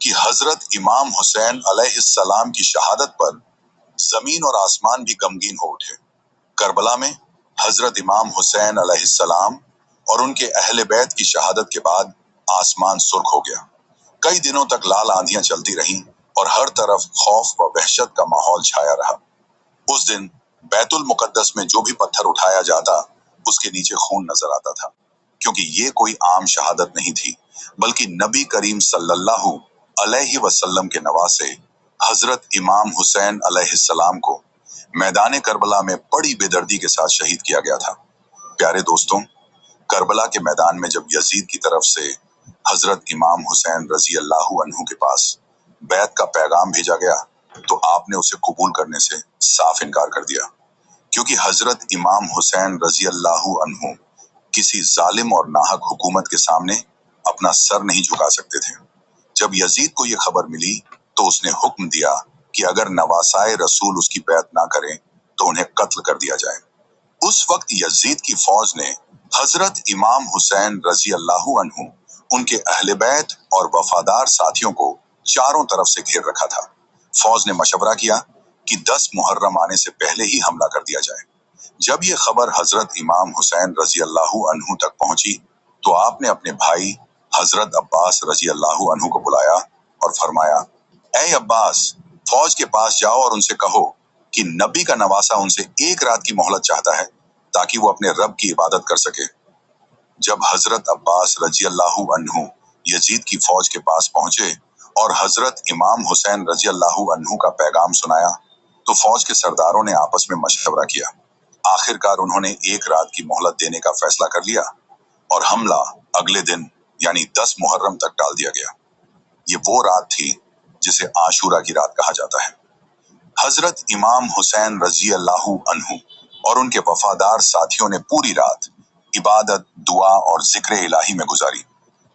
कि हजरत इमाम हुसैन अलैहिस्सलाम की शहादत पर जमीन और आसमान भी गमगीन हो उठे। करबला में हजरत इमाम हुसैन अलैहिस्सलाम और उनके अहले बैत की शहादत के बाद आसमान सुर्ख हो गया। कई दिनों तक लाल आंधियां चलती रहीं और हर तरफ खौफ व वहशत का माहौल छाया रहा। उस दिन बैतुल मुकद्दस में जो भी पत्थर उठाया जाता उसके नीचे खून नजर आता था, क्योंकि ये कोई आम शहादत नहीं थी, बल्कि नबी करीम सल्लल्लाहु अलैहि वसल्लम के नवासे हजरत इमाम हुसैन अलैहिस्सलाम को मैदान करबला में बड़ी बेदर्दी के साथ शहीद किया गया था। प्यारे दोस्तों, करबला के मैदान में जब यजीद की तरफ से हजरत इमाम हुसैन रजी अल्लाहु अन्हु के पास बैत का पैगाम भेजा गया, तो आपने उसे कबूल करने से साफ इनकार कर दिया, क्योंकि हजरत इमाम हुसैन रजी अल्लाहु अन्हु किसी जालिम और नाहक हुकूमत के सामने अपना सर नहीं झुका सकते थे। जब यजीद को यह खबर मिली तो उसने हुक्म दिया कि अगर नवासाए रसूल उसकी बैत ना करें तो उन्हें कत्ल कर दिया जाए। उस वक्त यजीद की फौज ने हजरत इमाम हुसैन रजी अल्लाहु अन्हु, उनके अहले बैत और वफादार साथियों को चारों तरफ से घेर रखा था। फौज ने मशवरा किया कि 10 मुहर्रम आने से पहले ही हमला कर दिया जाए। जब यह खबर हजरत इमाम हुसैन रजी अल्लाहु अन्हु तक पहुंची तो आपने अपने भाई हजरत अब्बास रजी अल्लाहु अन्हु को बुलाया और फरमाया, ऐ अब्बास, फौज के पास जाओ और उनसे कहो कि नबी का नवासा उनसे एक रात की मोहलत चाहता है ताकि वो अपने रब की इबादत कर सके। जब हजरत अब्बास रजी अल्लाहु अन्हु यजीद की फौज के पास पहुंचे और हजरत इमाम हुसैन रजी अल्लाहु अन्हु का पैगाम सुनाया तो फौज के सरदारों ने आपस में मशवरा किया। आखिरकार उन्होंने एक रात की मोहलत देने का फैसला कर लिया और हमला अगले दिन यानी 10 मुहर्रम तक टाल दिया गया। ये वो रात थी जिसे आशूरा की रात कहा जाता है। हजरत इमाम हुसैन रजी अल्लाहु अन्हु और उनके वफादार साथियों ने पूरी रात इबादत, दुआ और जिक्र इलाही में गुजारी।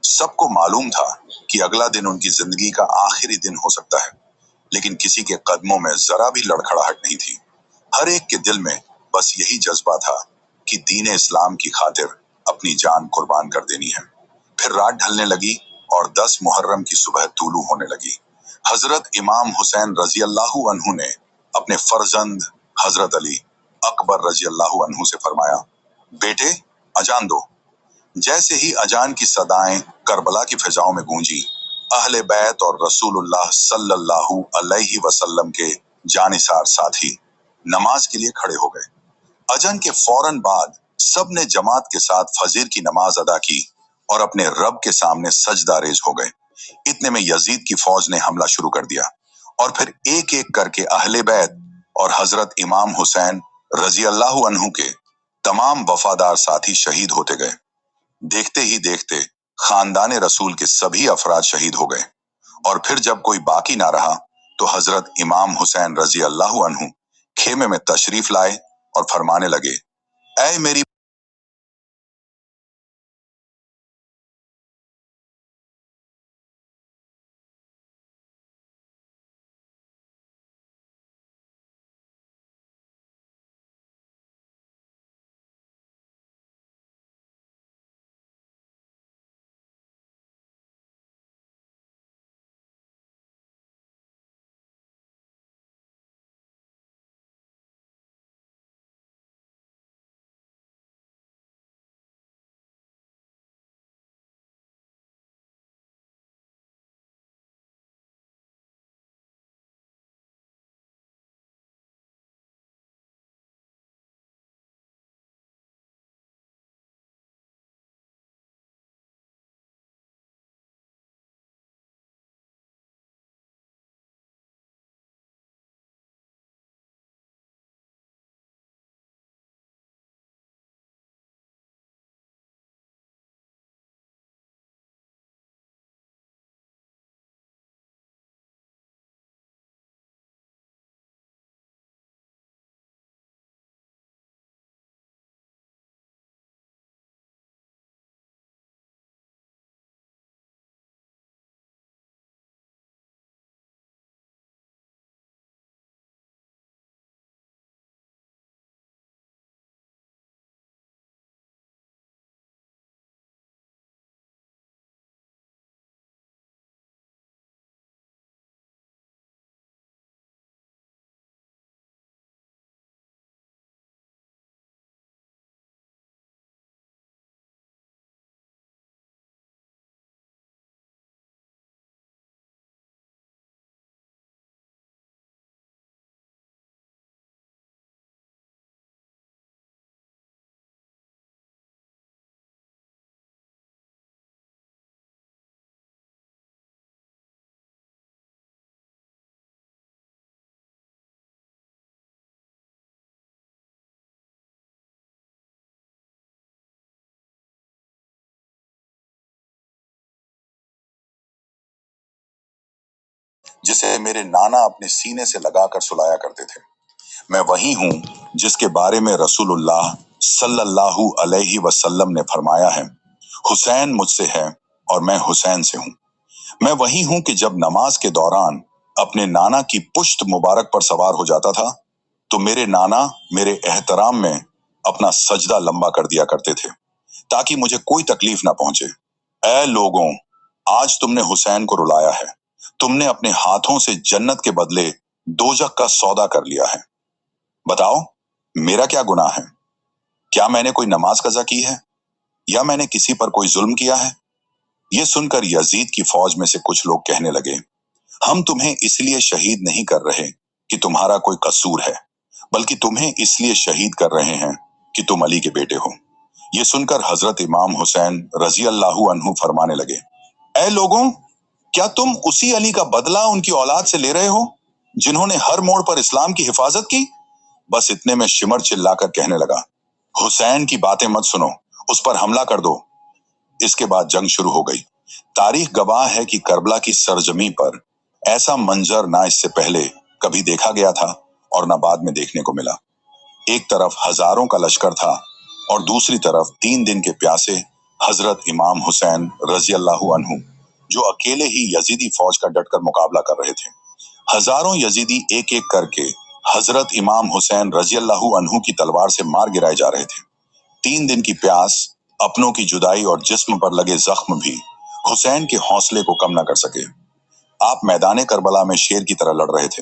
सबको मालूम था कि अगला दिन उनकी जिंदगी का आखिरी दिन हो सकता है, लेकिन किसी के कदमों में जरा भी लड़खड़ाहट नहीं थी। हर एक के दिल में बस यही जज्बा था कि दीन इस्लाम की खातिर अपनी जान कुर्बान कर देनी है। फिर रात ढलने लगी और 10 मुहर्रम की सुबह तूलू होने लगी। हजरत इमाम हुसैन रजी अल्लाहु अन्हु ने अपने फर्जंद हजरत अली अकबर रजी अल्लाहु अन्हु से फरमाया, बेटे, अजान दो। जैसे ही अजान की सदाएं करबला की फिजाओं में गूंजी, अहले बैत और रसूलुल्लाह सल्लल्लाहु अलैहि वसल्लम के जानिसार साथी नमाज के लिए खड़े हो गए। अजन के फौरन बाद सब ने जमात के साथ फजीर की नमाज अदा की और अपने रब के सामने सजदा रेज हो गए। इतने में यजीद की फौज ने हमला शुरू कर दिया और फिर एक एक करके अहले बैत और हजरत इमाम हुसैन रजी अल्लाहु अन्हु के तमाम वफादार साथी शहीद होते गए। देखते ही देखते खानदान रसूल के सभी अफराद शहीद हो गए और फिर जब कोई बाकी ना रहा तो हजरत इमाम हुसैन रजी अल्लाहु अन्हु खेमे में तशरीफ लाए और फरमाने लगे, ऐ मेरी जिसे मेरे नाना अपने सीने से लगाकर सुलाया करते थे। मैं वही हूँ जिसके बारे में रसूलुल्लाह सल्लल्लाहु अलैहि वसल्लम ने फरमाया है, हुसैन मुझसे है और मैं हुसैन से हूँ। मैं वही हूँ कि जब नमाज के दौरान अपने नाना की पुश्त मुबारक पर सवार हो जाता था तो मेरे नाना मेरे एहतराम में अपना सजदा लंबा कर दिया करते थे ताकि मुझे कोई तकलीफ ना पहुंचे। ऐ लोगों, आज तुमने हुसैन को रुलाया है। तुमने अपने हाथों से जन्नत के बदले दोजख का सौदा कर लिया है। बताओ, मेरा क्या गुनाह है? क्या मैंने कोई नमाज कज़ा की है या मैंने किसी पर कोई जुल्म किया है? ये सुनकर यजीद की फौज में से कुछ लोग कहने लगे, हम तुम्हें इसलिए शहीद नहीं कर रहे कि तुम्हारा कोई कसूर है, बल्कि तुम्हें इसलिए शहीद कर रहे हैं कि तुम अली के बेटे हो। ये सुनकर हजरत इमाम हुसैन रजी अल्लाहु अन्हु फरमाने लगे, ऐ लोगों, क्या तुम उसी अली का बदला उनकी औलाद से ले रहे हो जिन्होंने हर मोड़ पर इस्लाम की हिफाजत की? बस इतने में शिमर चिल्लाकर कहने लगा, हुसैन की बातें मत सुनो, उस पर हमला कर दो। इसके बाद जंग शुरू हो गई। तारीख गवाह है कि करबला की सरजमी पर ऐसा मंजर ना इससे पहले कभी देखा गया था और ना बाद में देखने को मिला। एक तरफ हजारों का लश्कर था और दूसरी तरफ 3 दिन के प्यासे हजरत इमाम हुसैन रजी अल्लाहु अन्हु, जो अकेले ही यजीदी फौज का डटकर मुकाबला कर रहे थे। हजारों यजीदी एक एक करके हजरत इमाम हुसैन रजी अल्लाहु अन्हु की तलवार से मार गिराए जा रहे थे। 3 दिन की प्यास, अपनों की जुदाई और जिस्म पर लगे जख्म भी हुसैन के हौसले को कम न कर सके। आप मैदान करबला में शेर की तरह लड़ रहे थे।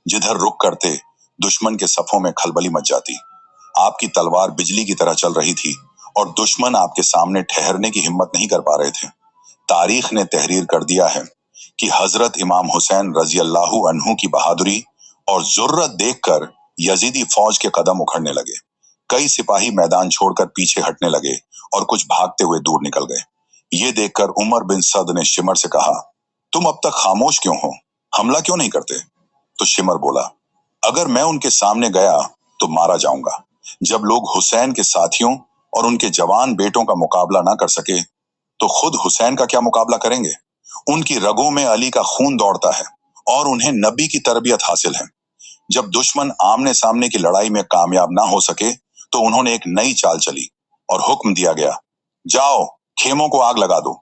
जिधर रुक करते दुश्मन के सफों में खलबली मच जाती। आपकी तलवार बिजली की तरह चल रही थी और दुश्मन आपके सामने ठहरने की हिम्मत नहीं कर पा रहे थे। तारीख ने तहरीर कर दिया है कि हजरत इमाम हुसैन रजी अल्लाहु अन्हु की बहादुरी और जुर्रत देखकर यजीदी फौज के कदम उखड़ने लगे। कई सिपाही मैदान छोड़कर पीछे हटने लगे और कुछ भागते हुए दूर निकल गए। ये देखकर उमर बिन सद ने शिमर से कहा, तुम अब तक खामोश क्यों हो? हमला क्यों नहीं करते? तो शिमर बोला, अगर मैं उनके सामने गया तो मारा जाऊंगा। जब लोग हुसैन के साथियों और उनके जवान बेटों का मुकाबला ना कर सके तो खुद हुसैन का क्या मुकाबला करेंगे? उनकी रगों में अली का खून दौड़ता है और उन्हें नबी की तरबियत हासिल है। जब दुश्मन आमने सामने की लड़ाई में कामयाब ना हो सके तो उन्होंने एक नई चाल चली और हुक्म दिया गया, जाओ खेमों को आग लगा दो।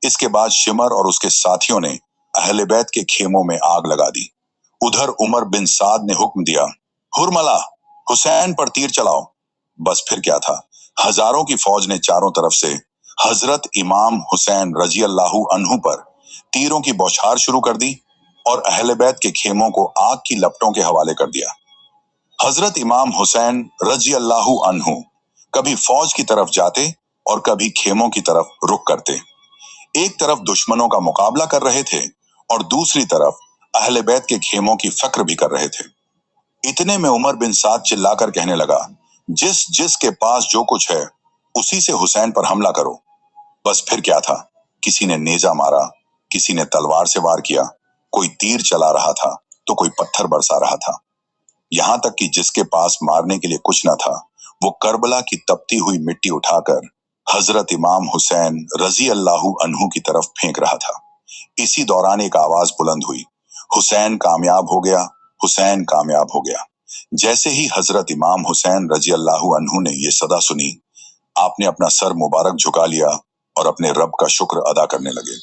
इसके बाद शिमर और उसके साथियों ने अहले बैत के खेमों में आग लगा दी। उधर उमर बिन साद ने हुक्म दिया, हुरमला, हुसैन पर तीर चलाओ। बस फिर क्या था, हजारों की फौज ने चारों तरफ से हजरत इमाम हुसैन रजी अल्लाहु अन्हु पर तीरों की बौछार शुरू कर दी और अहले बैत के खेमों को आग की लपटों के हवाले कर दिया। हजरत इमाम हुसैन रजी अल्लाहु अन्हु कभी फौज की तरफ जाते और कभी खेमों की तरफ रुख करते। एक तरफ दुश्मनों का मुकाबला कर रहे थे और दूसरी तरफ अहले बैत के खेमों की फक्र भी कर रहे थे। इतने में उमर बिन साद चिल्लाकर कहने लगा, जिस जिस के पास जो कुछ है उसी से हुसैन पर हमला करो। बस फिर क्या था, किसी ने नेजा मारा, किसी ने तलवार से वार किया, कोई तीर चला रहा था तो कोई पत्थर बरसा रहा था। यहां तक कि जिसके पास मारने के लिए कुछ न था वो करबला की तपती हुई मिट्टी उठाकर हजरत इमाम हुसैन रजी अल्लाहु अन्हु की तरफ फेंक रहा था। इसी दौरान एक आवाज बुलंद हुई, हुसैन कामयाब हो गया, हुसैन कामयाब हो गया। जैसे ही हजरत इमाम हुसैन रजी अल्लाहु अन्हु ने यह सदा सुनी, आपने अपना सर मुबारक झुका लिया और अपने रब का शुक्र अदा करने लगे।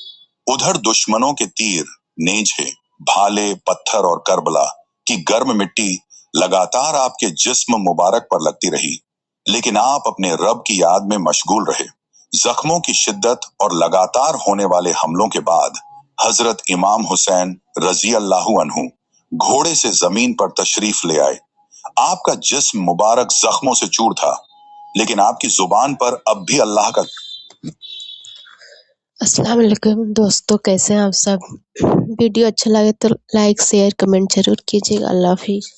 उधर दुश्मनों के तीर, नेज़े, भाले, पत्थर और करबला की गर्म मिट्टी लगातार आपके जिस्म मुबारक पर लगती रही, लेकिन आप अपने रब की याद में मशगूल रहे। जख्मों की शिद्दत और लगातार होने वाले हमलों के बाद हजरत इमाम हुसैन रजी अल्लाहु अन्हु घोड़े से जमीन पर तशरीफ ले आए। आपका जिस्म मुबारक जख्मों से चूर था, लेकिन आपकी जुबान पर अब भी अल्लाह का। अस्सलाम वालेकुम दोस्तों, कैसे हैं आप सब? वीडियो अच्छा लगे तो लाइक शेयर कमेंट जरूर कीजिएगा। अल्लाह हाफिज।